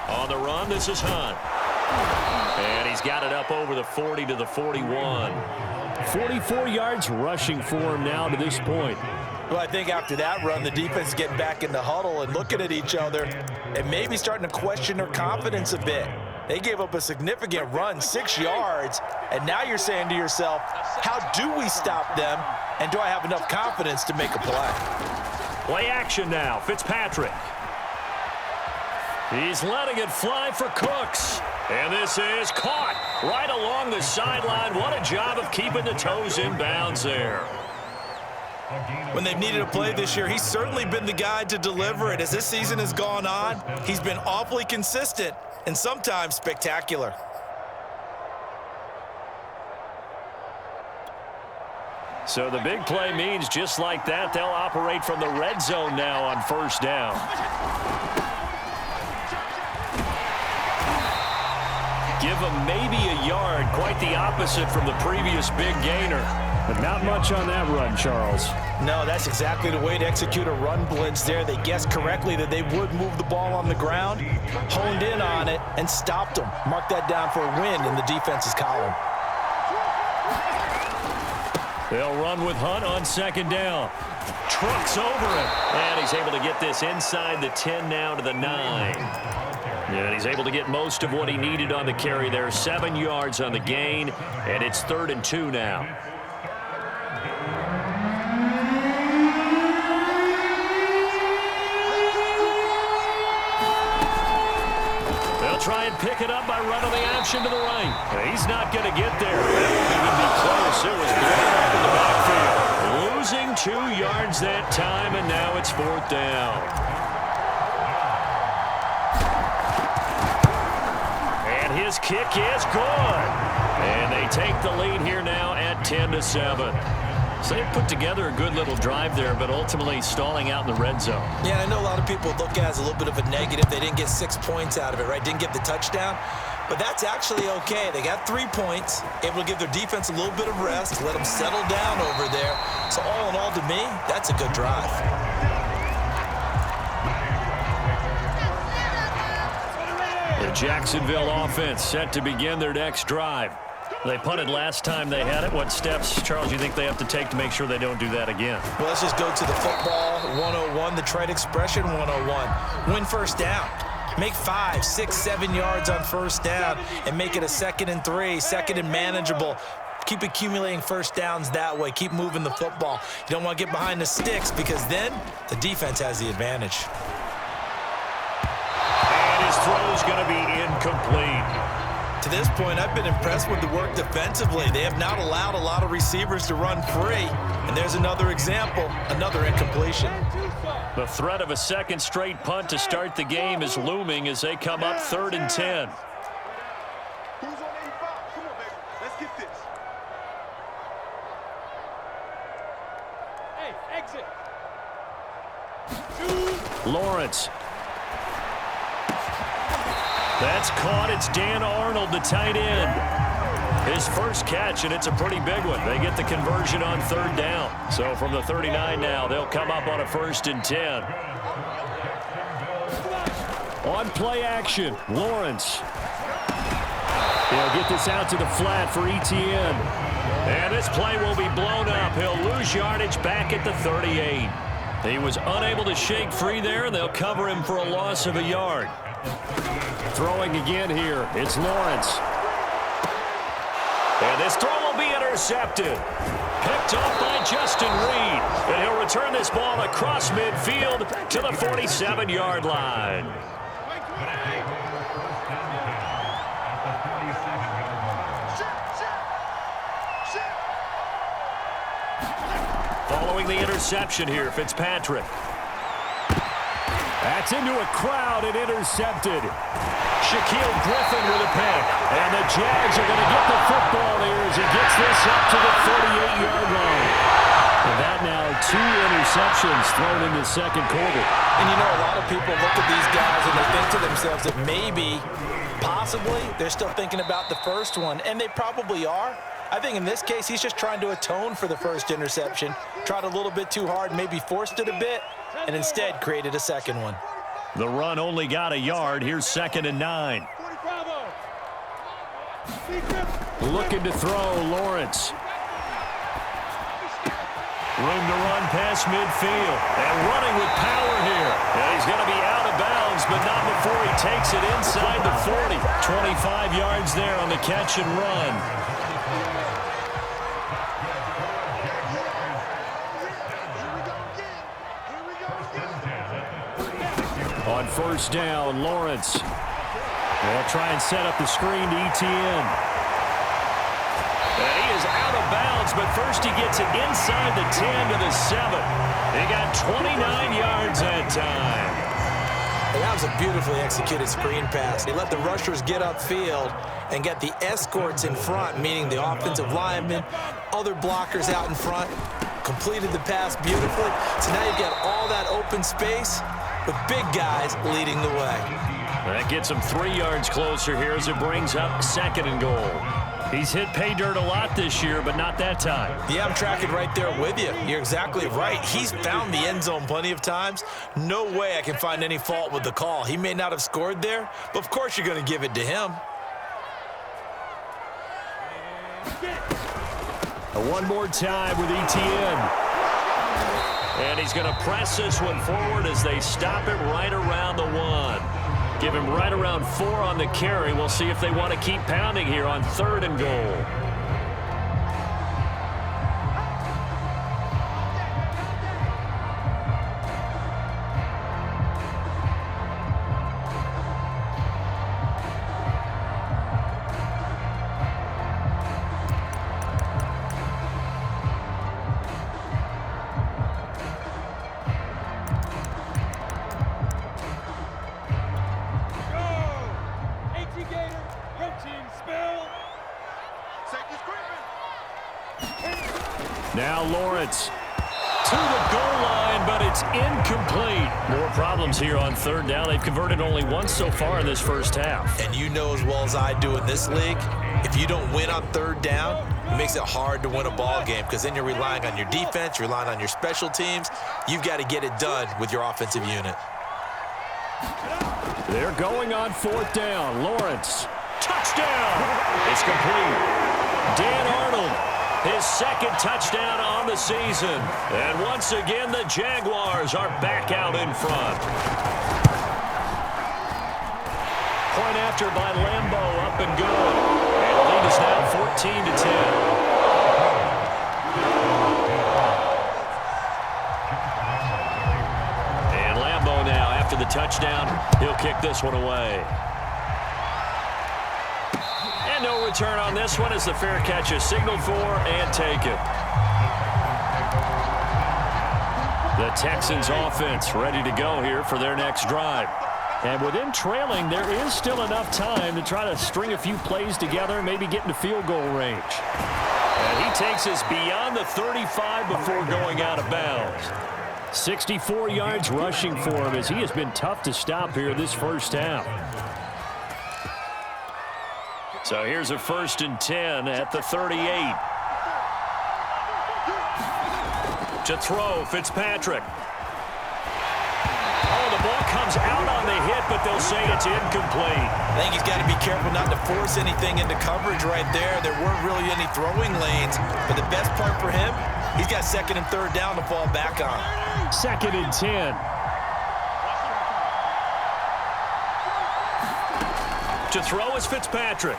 On the run, this is Hunt. And he's got it up over the 40 to the 41. 44 yards rushing for him now to this point. Well, I think after that run, the defense is getting back in the huddle and looking at each other and maybe starting to question their confidence a bit. They gave up a significant run, 6 yards, and now you're saying to yourself, how do we stop them, and do I have enough confidence to make a play? Play action now, Fitzpatrick. He's letting it fly for Cooks. And this is caught right along the sideline. What a job of keeping the toes in bounds there. When they've needed a play this year, he's certainly been the guy to deliver it. As this season has gone on, he's been awfully consistent and sometimes spectacular. So the big play means just like that, they'll operate from the red zone now on first down. Give him maybe a yard, quite the opposite from the previous big gainer. But not much on that run, Charles. No, that's exactly the way to execute a run blitz there. They guessed correctly that they would move the ball on the ground, honed in on it, and stopped them. Mark that down for a win in the defense's column. They'll run with Hunt on second down. Trucks over him. And he's able to get this inside the 10 now to the 9. And he's able to get most of what he needed on the carry there. 7 yards on the gain, and it's 3rd and 2 now. They'll try and pick it up by running the option to the right. He's not going to get there. That won't even be close. It was blown up in the backfield. Losing 2 yards that time, and now it's 4th down. And his kick is good. And they take the lead here now at 10-7. So they put together a good little drive there, but ultimately stalling out in the red zone. Yeah, I know a lot of people look at it as a little bit of a negative. They didn't get 6 points out of it, right? Didn't get the touchdown. But that's actually okay. They got 3 points, able to give their defense a little bit of rest, let them settle down over there. So all in all, to me, that's a good drive. The Jacksonville offense set to begin their next drive. They punted last time they had it. What steps, Charles, you think they have to take to make sure they don't do that again? Well, let's just go to the football 101, the trite expression 101. Win first down. Make 5, 6, 7 yards on first down and make it a 2nd and 3, 2nd and manageable. Keep accumulating first downs that way. Keep moving the football. You don't want to get behind the sticks because then the defense has the advantage. And his throw is going to be incomplete. To this point, I've been impressed with the work defensively. They have not allowed a lot of receivers to run free. And there's another example, another incompletion. The threat of a second straight punt to start the game is looming as they come up 3rd and 10. Who's on 85? Come on, baby. Let's get this. Hey, exit. Lawrence. That's caught. It's Dan Arnold, the tight end. His first catch, and it's a pretty big one. They get the conversion on 3rd down. So from the 39 now, they'll come up on a 1st and 10. On play action, Lawrence. He'll get this out to the flat for Etienne. And this play will be blown up. He'll lose yardage back at the 38. He was unable to shake free there, and they'll cover him for a loss of a yard. Throwing again here, it's Lawrence. And this throw will be intercepted. Picked off by Justin Reed. And he'll return this ball across midfield to the 47-yard line. Following the interception here, Fitzpatrick. That's into a crowd and intercepted. Shaquille Griffin with a pick. And the Jags are going to get the football here as he gets this up to the 48-yard line. And that now 2 interceptions thrown in the second quarter. And you know, a lot of people look at these guys and they think to themselves that maybe, possibly, they're still thinking about the first one. And they probably are. I think in this case, he's just trying to atone for the first interception. Tried a little bit too hard, maybe forced it a bit, and instead created a second one. The run only got a yard. Here's 2nd and 9. Looking to throw, Lawrence. Room to run past midfield. And running with power here. And he's going to be out of bounds, but not before he takes it inside the 40. 25 yards there on the catch and run. On 1st down, Lawrence. They'll try and set up the screen to ETN. And he is out of bounds, but first he gets it inside the 10 to the 7. He got 29 yards that time. And that was a beautifully executed screen pass. He let the rushers get upfield and get the escorts in front, meaning the offensive linemen, other blockers out in front, completed the pass beautifully. So now you've got all that open space with big guys leading the way. That gets him 3 yards closer here as it brings up 2nd and goal. He's hit pay dirt a lot this year, but not that time. Yeah, I'm tracking right there with you. You're exactly right. He's found the end zone plenty of times. No way I can find any fault with the call. He may not have scored there, but of course you're going to give it to him. One more time with ETN. And he's going to press this one forward as they stop it right around the 1. Give him right around 4 on the carry. We'll see if they want to keep pounding here on 3rd and goal. Now Lawrence. To the goal line, but it's incomplete. More problems here on 3rd down. They've converted only once so far in this first half. And you know as well as I do in this league, if you don't win on 3rd down, it makes it hard to win a ball game because then you're relying on your defense, you're relying on your special teams. You've got to get it done with your offensive unit. They're going on 4th down. Lawrence. Touchdown! It's complete. Dan Arnold, his 2nd touchdown on the season. And once again, the Jaguars are back out in front. Point after by Lambeau, up and good. And the lead is now 14-10. And Lambeau now, after the touchdown, he'll kick this one away. And no return on this one as the fair catch is signaled for and taken. The Texans offense ready to go here for their next drive. And with them trailing, there is still enough time to try to string a few plays together and maybe get into field goal range. And he takes us beyond the 35 before going out of bounds. 64 yards rushing for him as he has been tough to stop here this first half. So here's a 1st and 10 at the 38. To throw, Fitzpatrick. Oh, the ball comes out on the hit, but they'll say it's incomplete. I think he's got to be careful not to force anything into coverage right there. There weren't really any throwing lanes, but the best part for him, he's got 2nd and 3rd down to fall back on. 2nd and 10. To throw is Fitzpatrick.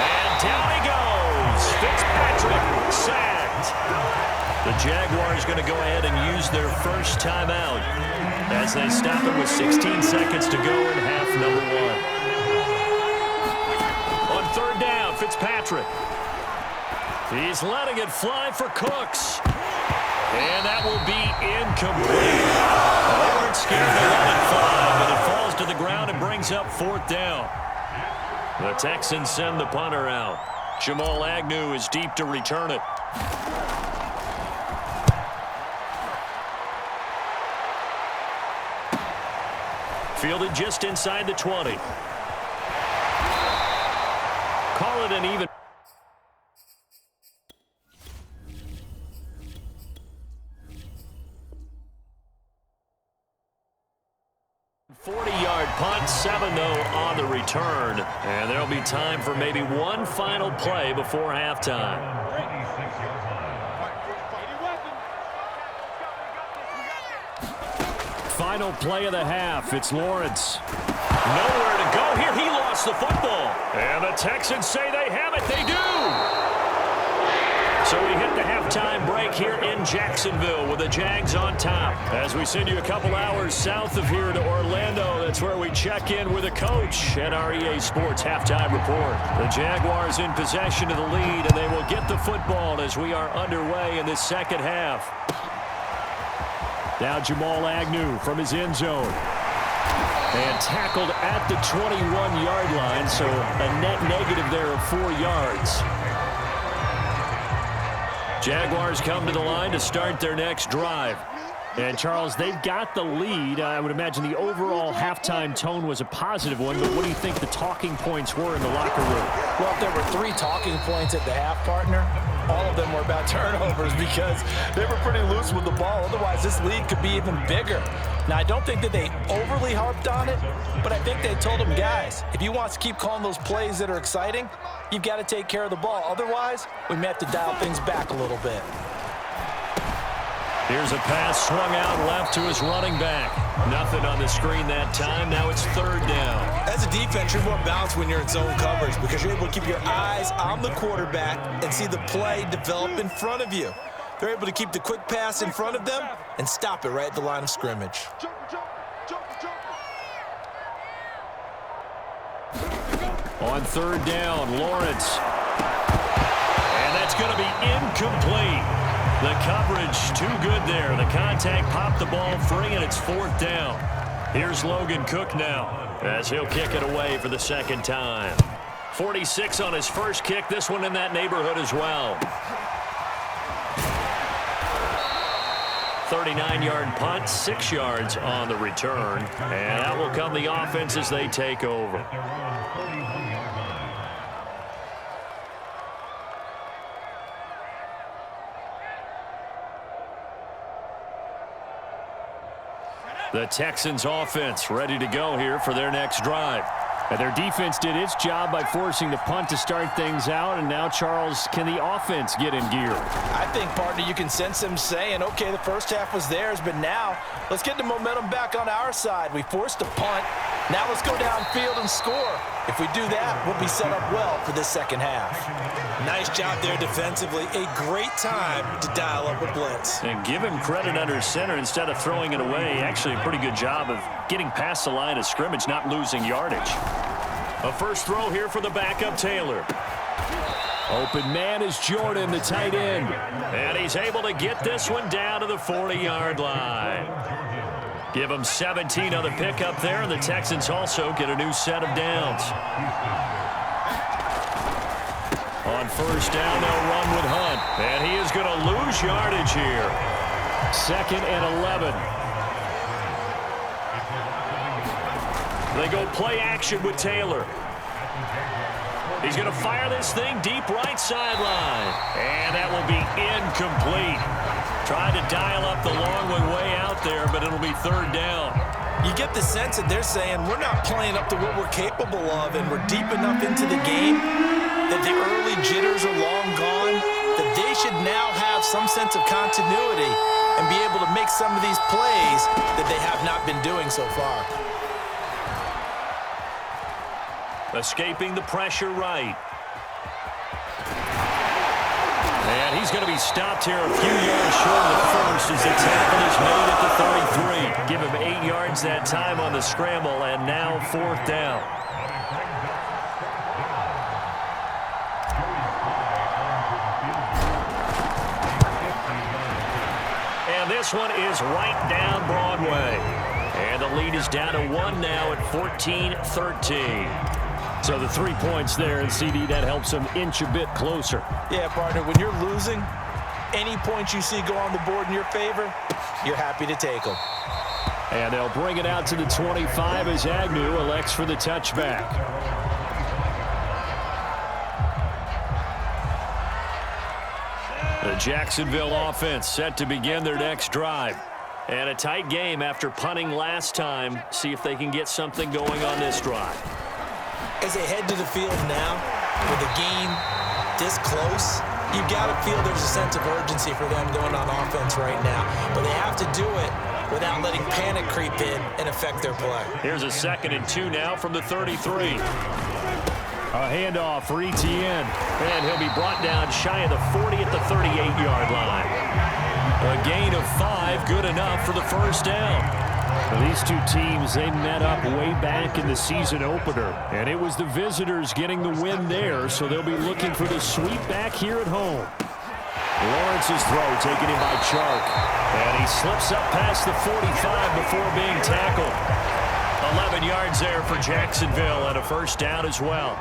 And down he goes. Fitzpatrick sacked. The Jaguars going to go ahead and use their first timeout as they stop it with 16 seconds to go in half number 1. On 3rd down, Fitzpatrick. He's letting it fly for Cooks. And that will be incomplete. They weren't scared to let it fly, but it falls to the ground and brings up 4th down. The Texans send the punter out. Jamal Agnew is deep to return it. Fielded just inside the 20. Call it an even. 40-yard punt, 7 though on the return. And there'll be time for maybe one final play before halftime. Final play of the half. It's Lawrence. Nowhere to go here. He lost the football. And the Texans say they have it. They do. So we hit the halftime break here in Jacksonville with the Jags on top. As we send you a couple hours south of here to Orlando, that's where we check in with a coach at our EA Sports halftime report. The Jaguars in possession of the lead, and they will get the football as we are underway in this second half. Now Jamal Agnew from his end zone. And tackled at the 21-yard line, so a net negative there of 4 yards. Jaguars come to the line to start their next drive. And, Charles, they've got the lead. I would imagine the overall halftime tone was a positive one, but what do you think the talking points were in the locker room? Well, if there were 3 talking points at the half, partner, all of them were about turnovers because they were pretty loose with the ball. Otherwise, this lead could be even bigger. Now, I don't think that they overly harped on it, but I think they told them, guys, if you want to keep calling those plays that are exciting, you've got to take care of the ball. Otherwise, we may have to dial things back a little bit. Here's a pass swung out left to his running back. Nothing on the screen that time. Now it's 3rd down. As a defense, you're more balanced when you're in zone coverage because you're able to keep your eyes on the quarterback and see the play develop in front of you. They're able to keep the quick pass in front of them and stop it right at the line of scrimmage. On 3rd down, Lawrence. And that's going to be incomplete. The coverage too good there. The contact popped the ball free, and it's 4th down. Here's Logan Cook now as he'll kick it away for the 2nd time. 46 on his first kick. This one in that neighborhood as well. 39-yard punt, 6 yards on the return. And out will come the offense as they take over. The Texans offense ready to go here for their next drive. And their defense did its job by forcing the punt to start things out. And now, Charles, can the offense get in gear? I think, partner, you can sense them saying, okay, the first half was theirs, but now let's get the momentum back on our side. We forced a punt. Now let's go downfield and score. If we do that, we'll be set up well for this second half. Nice job there defensively. A great time to dial up a blitz. And give him credit under center instead of throwing it away. Actually, a pretty good job of getting past the line of scrimmage, not losing yardage. A first throw here for the backup, Taylor. Open man is Jordan, the tight end. And he's able to get this one down to the 40-yard line. Give him 17 on the pickup there, and the Texans also get a new set of downs. On 1st down, they'll run with Hunt. And he is going to lose yardage here. 2nd and 11. They go play action with Taylor. He's going to fire this thing deep right sideline. And that will be incomplete. Tried to dial up the long way out there, but it'll be 3rd down. You get the sense that they're saying we're not playing up to what we're capable of, and we're deep enough into the game that the early jitters are long gone, that they should now have some sense of continuity and be able to make some of these plays that they have not been doing so far. Escaping the pressure right. And he's going to be stopped here a few yards short of the first as the tackle is made at the 33. Give him 8 yards that time on the scramble, and now 4th down. And this one is right down Broadway. And the lead is down to 1 now at 14-13. So the 3 points there, and CD, that helps them inch a bit closer. Yeah, partner, when you're losing, any points you see go on the board in your favor, you're happy to take them. And they'll bring it out to the 25 as Agnew elects for the touchback. The Jacksonville offense set to begin their next drive. And a tight game after punting last time. See if they can get something going on this drive. As they head to the field now, with the game this close, you've got to feel there's a sense of urgency for them going on offense right now. But they have to do it without letting panic creep in and affect their play. Here's a 2nd and 2 now from the 33. A handoff for Etienne. And he'll be brought down shy of the 40 at the 38-yard line. A gain of 5, good enough for the first down. Well, these two teams, they met up way back in the season opener, and it was the visitors getting the win there, so they'll be looking for the sweep back here at home. Lawrence's throw taken in by Chark, and he slips up past the 45 before being tackled. 11 yards there for Jacksonville and a first down as well.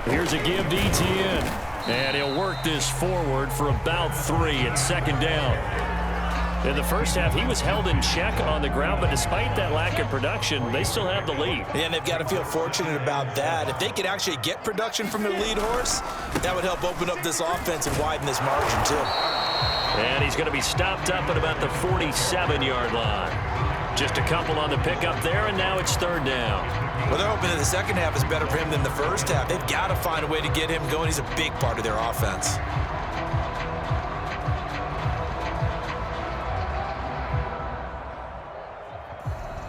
Here's a give to Etienne. And he'll work this forward for about 3 at 2nd down. In the first half, he was held in check on the ground, but despite that lack of production, they still have the lead. Yeah, and they've got to feel fortunate about that. If they could actually get production from their lead horse, that would help open up this offense and widen this margin, too. And he's going to be stopped up at about the 47-yard line. Just a couple on the pickup there, and now it's 3rd down. Well, they're hoping that the second half is better for him than the first half. They've got to find a way to get him going. He's a big part of their offense.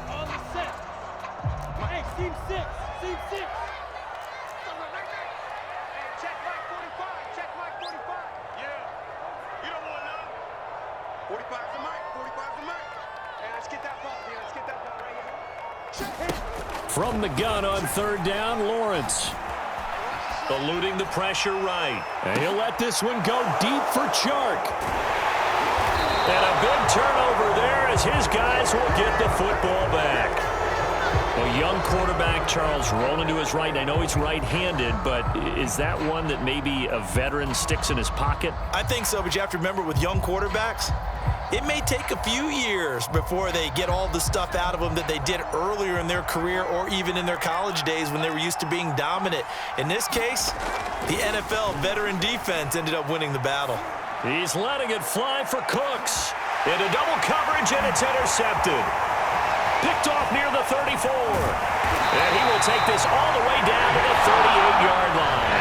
On the set. Hey, team 6. Team 6. Hey, check Mike 45. Check Mike 45. Yeah. You don't want none. 45's the Mike. 45's the Mike. Hey, let's get that ball here. Let's get that ball right here. Check him. From the gun on 3rd down, Lawrence. Eluding the pressure right. And he'll let this one go deep for Chark. And a big turnover there as his guys will get the football back. A young quarterback, Charles, rolling to his right. And I know he's right-handed, but is that one that maybe a veteran sticks in his pocket? I think so, but you have to remember with young quarterbacks, it may take a few years before they get all the stuff out of them that they did earlier in their career or even in their college days when they were used to being dominant. In this case, the NFL veteran defense ended up winning the battle. He's letting it fly for Cooks. Into double coverage, and it's intercepted. Picked off near the 34. And he will take this all the way down to the 38-yard line.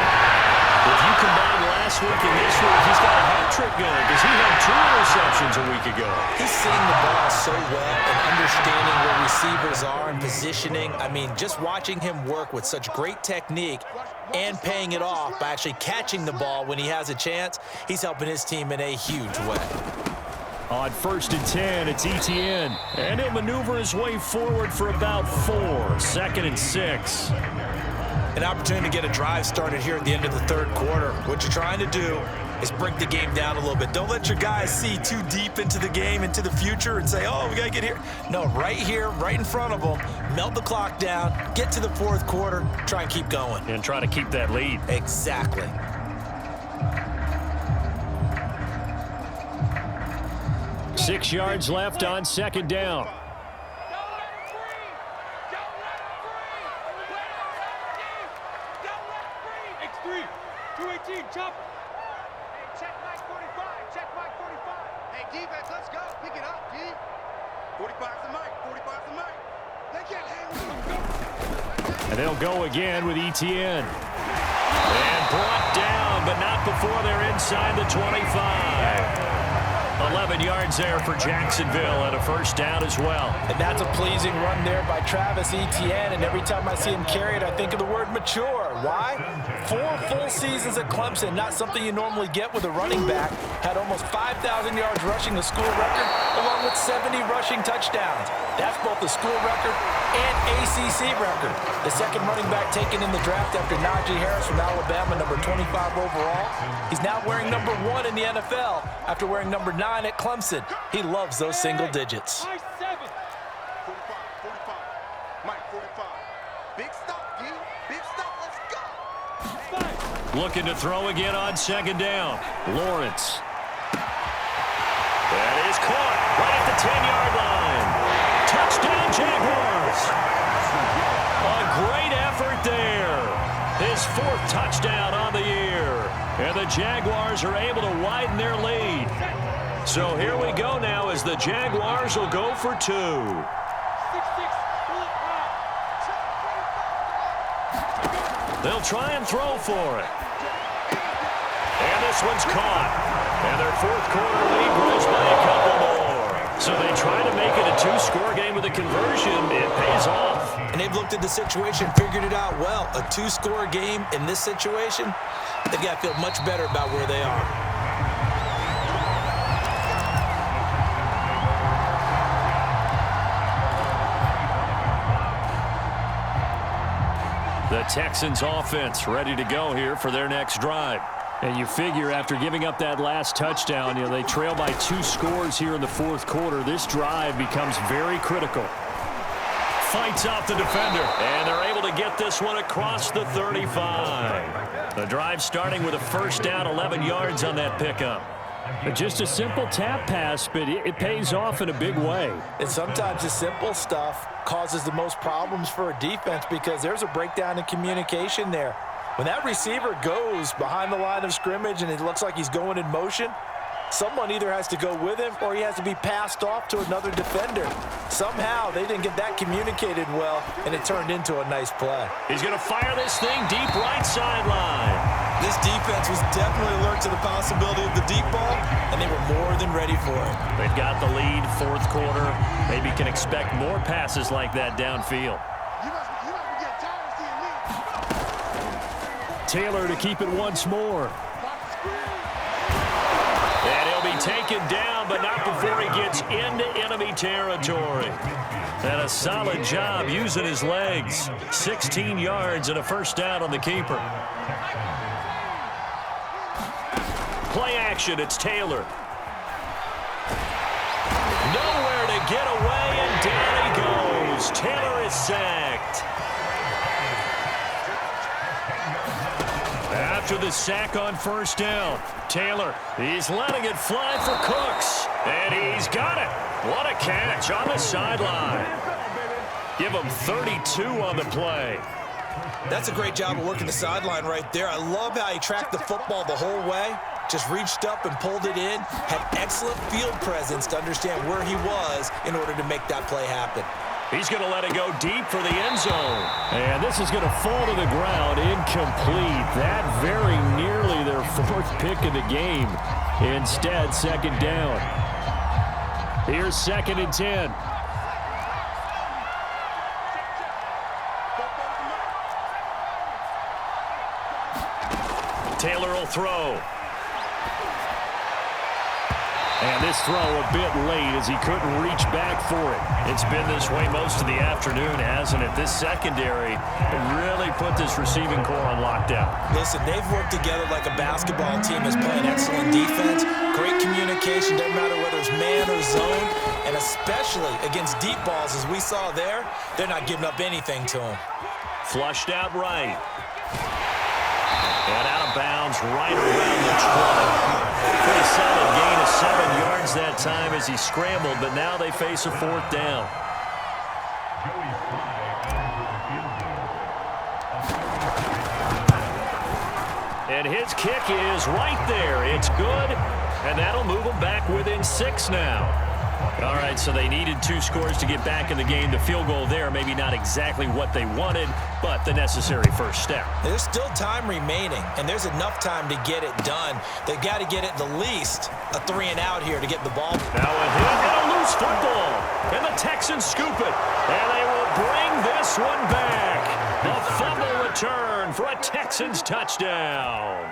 If you combine last week and this week, he's got a hat trick going because he had 2 interceptions a week ago. He's seeing the ball so well and understanding where receivers are and positioning. I mean, just watching him work with such great technique and paying it off by actually catching the ball when he has a chance, he's helping his team in a huge way. On 1st and 10, it's Etienne. And he'll maneuver his way forward for about 4. 2nd and 6. An opportunity to get a drive started here at the end of the 3rd quarter. What you're trying to do is break the game down a little bit. Don't let your guys see too deep into the game, into the future, and say, oh, we got to get here. No, right here, right in front of them, melt the clock down, get to the 4th quarter, try and keep going. And try to keep that lead. Exactly. Six yards left on 2nd down. X3. 218. Chop. Hey, check Mike 45. Check Mike 45. Hey, defense, let's go. Pick it up, D. 45's the Mike. 45's the Mike. They can't hang with him. And they'll go again with Etienne. And brought down, but not before they're inside the 25. 11 yards there for Jacksonville and a first down as well. And that's a pleasing run there by Travis Etienne, and every time I see him carry it, I think of the word mature. Why? 4 full seasons at Clemson, not something you normally get with a running back. Had almost 5,000 yards rushing, the school record, along with 70 rushing touchdowns. That's both the school record and ACC record. The second running back taken in the draft after Najee Harris from Alabama, number 25 overall. He's now wearing number 1 in the NFL after wearing number 9 at Clemson. He loves those single digits. 7. 45, 45. Mike 45. Big stop, D. Big stop. Let's go. 5. Looking to throw again on 2nd down. Lawrence. That is caught right at the 10-yard line. Touchdown, Jaguars. A great effort there. His 4th touchdown on the year. And the Jaguars are able to widen their lead. So here we go now as the Jaguars will go for 2. 6-6, bullet five. They'll try and throw for it. And this one's caught. And their fourth quarter lead grows by a couple more. So they try to make it a 2-score game with a conversion. It pays off. And they've looked at the situation, figured it out well. A 2-score game in this situation, they've got to feel much better about where they are. The Texans offense ready to go here for their next drive. And you figure after giving up that last touchdown, they trail by 2 scores here in the fourth quarter. This drive becomes very critical. Fights out the defender, and they're able to get this one across the 35. The drive starting with a first down, 11 yards on that pickup. Just a simple tap pass, but it pays off in a big way. And sometimes the simple stuff causes the most problems for a defense because there's a breakdown in communication there. When that receiver goes behind the line of scrimmage and it looks like he's going in motion, someone either has to go with him or he has to be passed off to another defender. Somehow they didn't get that communicated well, and it turned into a nice play. He's going to fire this thing deep right sideline. This defense was definitely alert to the possibility of the deep ball, and they were more than ready for it. They've got the lead, fourth quarter. Maybe can expect more passes like that downfield. You must be getting tired of seeing me. Taylor to keep it once more. And he'll be taken down, but not before he gets into enemy territory. And a solid job using his legs. 16 yards and a first down on the keeper. Play action, it's Taylor. Nowhere to get away, and down he goes. Taylor is sacked. After the sack on first down, Taylor, he's letting it fly for Cooks. And he's got it. What a catch on the sideline. Give him 32 on the play. That's a great job of working the sideline right there. I love how he tracked the football the whole way. Just reached up and pulled it in. Had excellent field presence to understand where he was in order to make that play happen. He's going to let it go deep for the end zone. And this is going to fall to the ground incomplete. That very nearly their fourth pick of the game. Instead, second down. Here's 2nd and 10. Taylor will throw. And this throw a bit late as he couldn't reach back for it. It's been this way most of the afternoon, hasn't it? This secondary really put this receiving core on lockdown. Listen, they've worked together like a basketball team is playing excellent defense. Great communication, doesn't matter whether it's man or zone. And especially against deep balls, as we saw there, they're not giving up anything to them. Flushed out right. And out of bounds right around the 20. Pretty solid gain of 7 yards that time as he scrambled, but now they face a fourth down. And his kick is right there. It's good, and that'll move them back within 6 now. All right, so they needed 2 scores to get back in the game. The field goal there, maybe not exactly what they wanted, but the necessary first step. There's still time remaining, and there's enough time to get it done. They've got to get it the least a 3 and out here to get the ball. Now a hit and a loose football, and the Texans scoop it, and they will bring this one back. A fumble return for a Texans touchdown.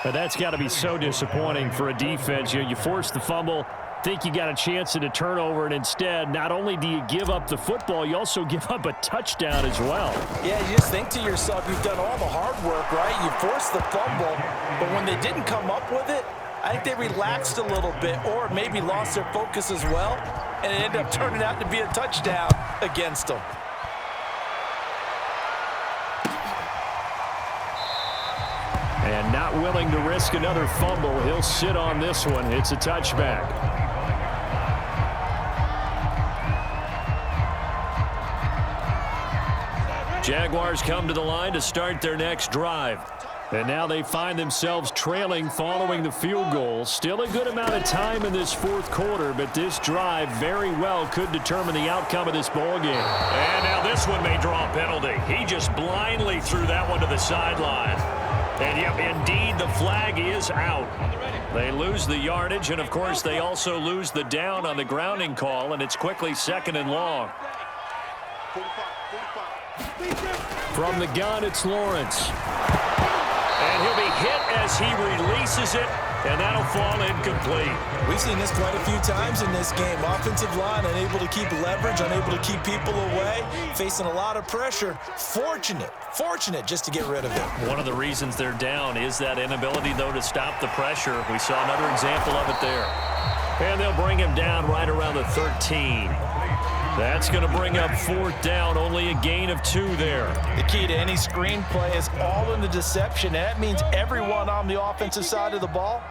But that's got to be so disappointing for a defense. You force the fumble, think you got a chance at a turnover, and instead, not only do you give up the football, you also give up a touchdown as well. Yeah, you just think to yourself, you've done all the hard work, right? You forced the fumble, but when they didn't come up with it, I think they relaxed a little bit or maybe lost their focus as well, and it ended up turning out to be a touchdown against them. And not willing to risk another fumble, he'll sit on this one. It's a touchback. Jaguars come to the line to start their next drive. And now they find themselves trailing following the field goal. Still a good amount of time in this fourth quarter, but this drive very well could determine the outcome of this ball game. And now this one may draw a penalty. He just blindly threw that one to the sideline. And yep, indeed, the flag is out. They lose the yardage, and of course, they also lose the down on the grounding call, and it's quickly 2nd and long. From the gun, it's Lawrence. And he'll be hit as he releases it, and that'll fall incomplete. We've seen this quite a few times in this game. Offensive line unable to keep leverage, unable to keep people away, facing a lot of pressure. Fortunate just to get rid of it. One of the reasons they're down is that inability, though, to stop the pressure. We saw another example of it there. And they'll bring him down right around the 13. That's going to bring up 4th down, only a gain of 2 there. The key to any screen play is all in the deception. And that means everyone on the offensive side of the ball,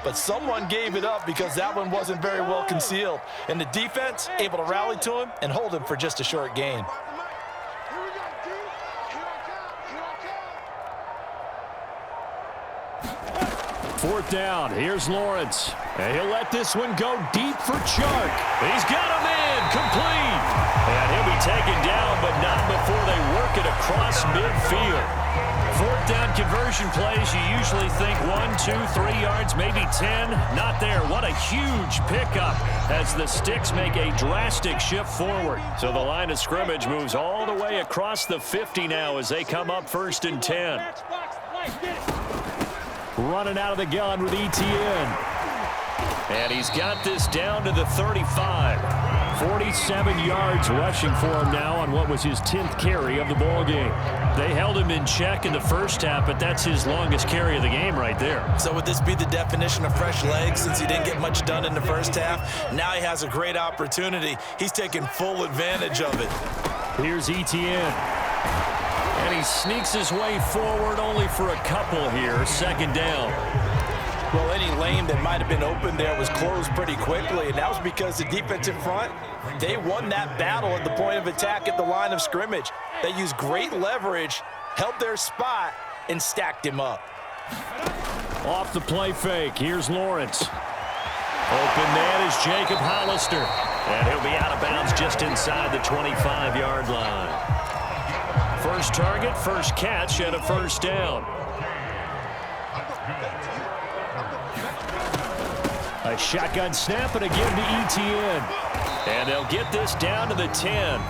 but someone gave it up because that one wasn't very well concealed. And the defense able to rally to him and hold him for just a short gain. 4th down. Here's Lawrence. And he'll let this one go deep for Chark. He's got him in. Complete. And he'll be taken down, but not before they work it across midfield. 4th down conversion plays, you usually think 1, 2, 3 yards, maybe 10. Not there. What a huge pickup as the Sticks make a drastic shift forward. So the line of scrimmage moves all the way across the 50 now as they come up 1st and 10. Running out of the gun with Etienne. And he's got this down to the 35. 47 yards rushing for him now on what was his 10th carry of the ball game. They held him in check in the first half, but that's his longest carry of the game right there. So would this be the definition of fresh legs since he didn't get much done in the first half? Now he has a great opportunity. He's taking full advantage of it. Here's Etienne. And he sneaks his way forward only for a couple here. 2nd down. Well, any lane that might have been open there was closed pretty quickly, and that was because the defensive front, they won that battle at the point of attack at the line of scrimmage. They used great leverage, held their spot, and stacked him up. Off the play fake, here's Lawrence. Open man is Jacob Hollister. And he'll be out of bounds just inside the 25-yard line. First target, first catch, and a 1st down. A shotgun snap and again to Etienne. And they'll get this down to the 10.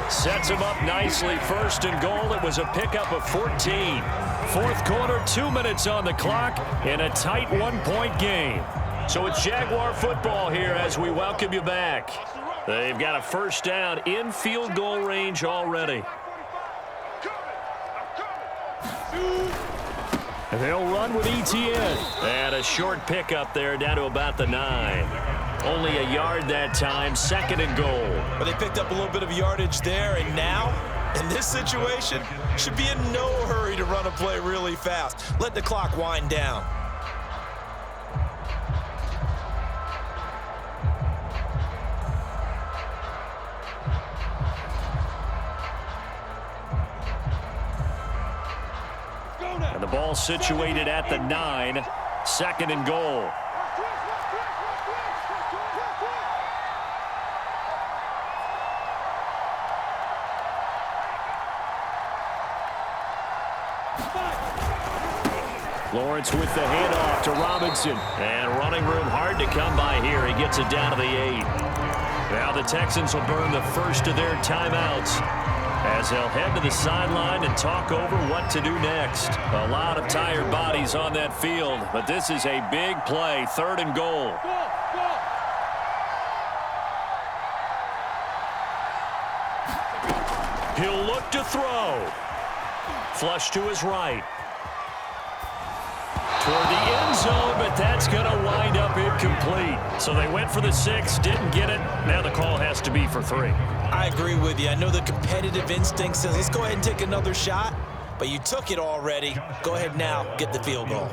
Sets him up nicely. 1st and goal. It was a pickup of 14. 4th quarter, 2 minutes on the clock in a tight 1-point game. So it's Jaguar football here as we welcome you back. They've got a 1st down in field goal range already. And they'll run with Etienne. And a short pickup there down to about the 9. Only a yard that time. 2nd and goal. But they picked up a little bit of yardage there, and now, in this situation, should be in no hurry to run a play really fast. Let the clock wind down. And the ball situated at the 9. 2nd and goal. Lawrence with the handoff to Robinson. And running room hard to come by here. He gets it down to the 8. Now the Texans will burn the first of their timeouts as they'll head to the sideline and talk over what to do next. A lot of tired bodies on that field, but this is a big play. 3rd and goal. He'll look to throw. Flush to his right. Toward the end zone, but that's going to wind up incomplete. So they went for the 6, didn't get it. Now the call has to be for 3. I agree with you. I know the competitive instinct says, let's go ahead and take another shot, but you took it already. Go ahead now, get the field goal.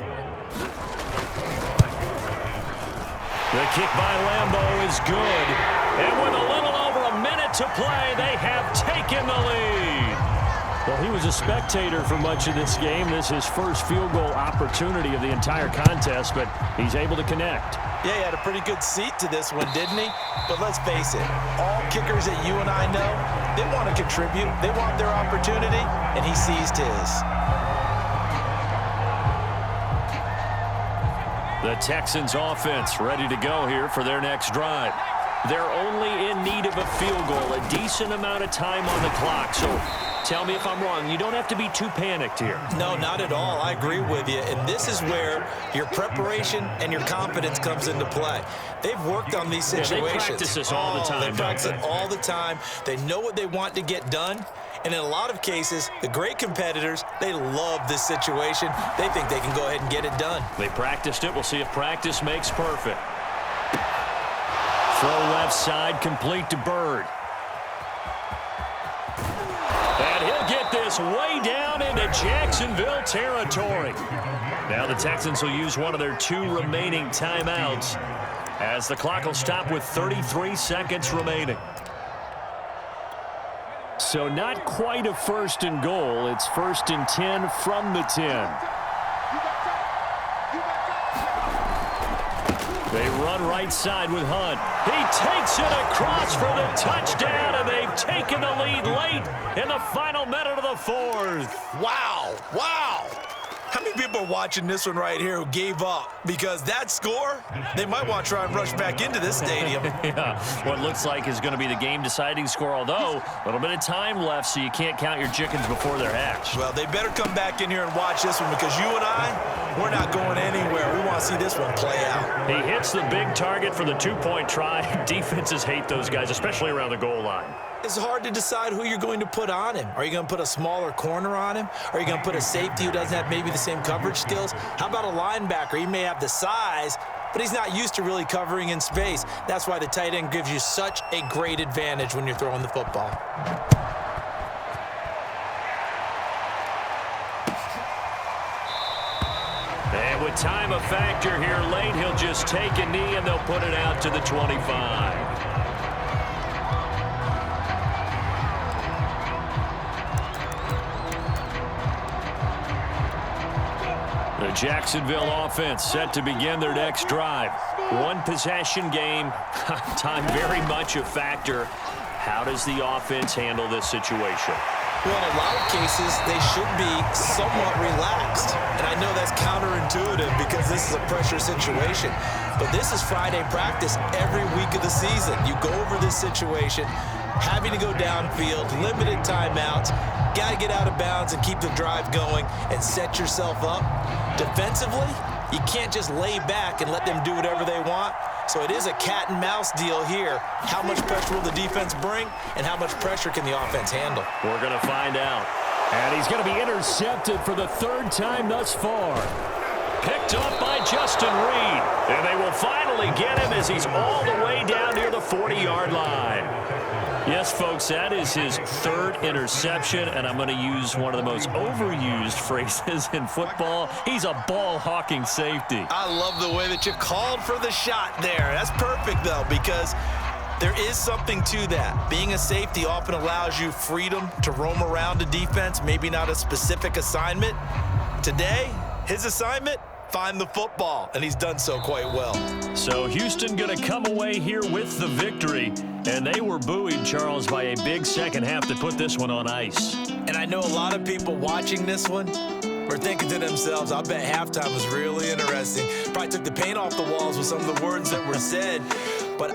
The kick by Lambeau is good. And with a little over a minute to play, they have taken the lead. Well, he was a spectator for much of this game. This is his first field goal opportunity of the entire contest, but he's able to connect. Yeah, he had a pretty good seat to this one, didn't he? But let's face it, all kickers that you and I know, they want to contribute. They want their opportunity, and he seized his. The Texans offense ready to go here for their next drive. They're only in need of a field goal, a decent amount of time on the clock. So tell me if I'm wrong. You don't have to be too panicked here. No, not at all. I agree with you. And this is where your preparation and your confidence comes into play. They've worked on these situations. Yeah, they practice this all the time. They practice it all the time. They know what they want to get done. And in a lot of cases, the great competitors, they love this situation. They think they can go ahead and get it done. They practiced it. We'll see if practice makes perfect. Throw left side, complete to Bird. And he'll get this way down into Jacksonville territory. Now the Texans will use one of their 2 remaining timeouts as the clock will stop with 33 seconds remaining. So not quite a 1st and goal. It's 1st and 10 from the 10. They run right side with Hunt. He takes it across for the touchdown, and they've taken the lead late in the final minute of the 4th. Wow. Wow. How many people are watching this one right here who gave up? Because that score, they might want to try and rush back into this stadium. Yeah, what looks like is going to be the game-deciding score, although a little bit of time left, so you can't count your chickens before they're hatched. Well, they better come back in here and watch this one because you and I, we're not going anywhere. We want to see this one play out. He hits the big target for the 2-point try. Defenses hate those guys, especially around the goal line. It's hard to decide who you're going to put on him. Are you going to put a smaller corner on him? Are you going to put a safety who doesn't have maybe the same coverage skills? How about a linebacker? He may have the size, but he's not used to really covering in space. That's why the tight end gives you such a great advantage when you're throwing the football. And with time a factor here late, he'll just take a knee and they'll put it out to the 25. The Jacksonville offense set to begin their next drive. 1 possession game. Time very much a factor. How does the offense handle this situation? Well, in a lot of cases, they should be somewhat relaxed. And I know that's counterintuitive because this is a pressure situation. But this is Friday practice every week of the season. You go over this situation, having to go downfield, limited timeouts, got to get out of bounds and keep the drive going and set yourself up. Defensively, you can't just lay back and let them do whatever they want. So it is a cat and mouse deal here. How much pressure will the defense bring, and how much pressure can the offense handle? We're going to find out. And he's going to be intercepted for the 3rd time thus far. Picked up by Justin Reed. And they will finally get him as he's all the way down near the 40-yard line. Yes, folks, that is his 3rd interception, and I'm going to use one of the most overused phrases in football. He's a ball-hawking safety. I love the way that you called for the shot there. That's perfect, though, because there is something to that. Being a safety often allows you freedom to roam around a defense, maybe not a specific assignment. Today, his assignment, find the football, and he's done so quite well. So Houston going to come away here with the victory, and they were buoyed, Charles, by a big second half that put this one on ice. And I know a lot of people watching this one were thinking to themselves, I bet halftime was really interesting. Probably took the paint off the walls with some of the words that were said.